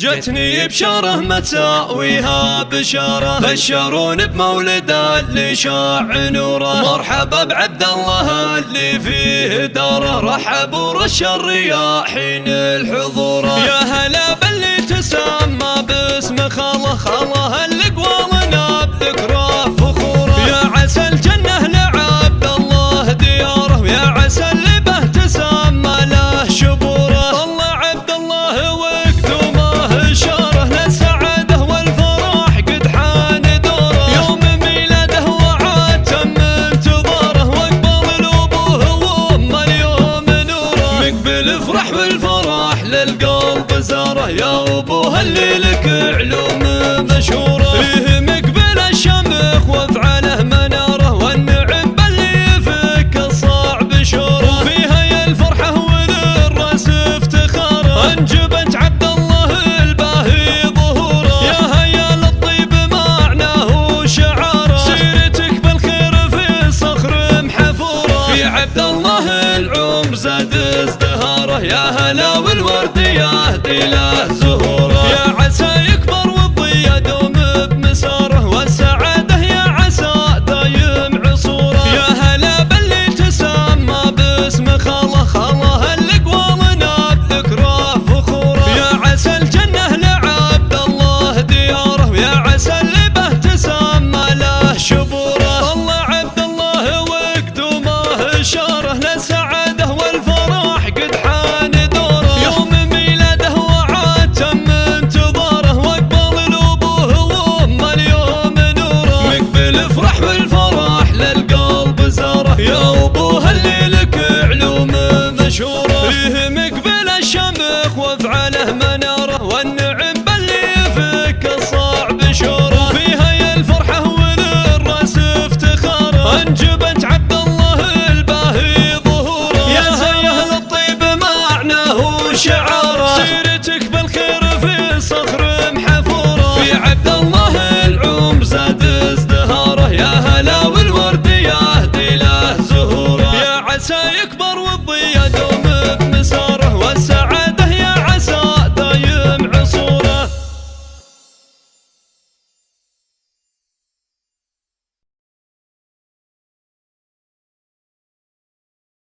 جتني بشاره متساويها بشاره، بشرون بمولد اللي شاع نوره. مرحبا بعبد الله اللي فيه داره، رحبوا رش الرياحين الحضوره. يا هلا باللي تسمى باسم خاله، خاله اللي قوالنا بذكره فخوره. يا عسى الجنه لعبد الله دياره، ويا عسى اللي به تسمى له شبوره. طلع عبد الله وقدومه اشاره للسعاده والفرح قد حان دوره. يوم ميلاده وعاد تم انتظاره، واقبل الابوه وامه اليوم نوره. مقبل افرح والفرح للقلب زاره، يا ابوه اللي لك علوم مشهوره. فيه مقبل الشمخ وافعاله مناره، والنعم باللي يفك الصعب شوره. وفيها يا الفرحه وللراس افتخاره، انجبت عبد الله الباهي ظهوره. يا هيا للطيب معناه وشعاره، سيرتك بالخير في صخر محفوره. في عبد الله العمر زاد ازدهاره، يا هلا والورد يهدي له زهوره. يا عسى يكبر والضي يدوم بمساره، والسعاده يا عسى دايم عصوره. يا هلا باللي تسمى باسم خاله، خاله اللي قوالنا بذكره فخوره. يا عسى الجنه لعبد الله دياره، ويا عسى اللي به تسمى له شبوره. طلع عبد الله وقدومه اشاره للسعاده والفرح قد حان دوره. يوم ميلاده وعاد تم انتظاره، واقبل الابوه وامه اليوم نوره. مقبل افرح والفرح للقلب زاره، يا ابوه اللي لك علوم مشهوره. فيه مقبل الشمخ وافعاله مناره، والنعم باللي يفك الصعب شوره. وفيها يا الفرحه وللراس افتخاره، انجبت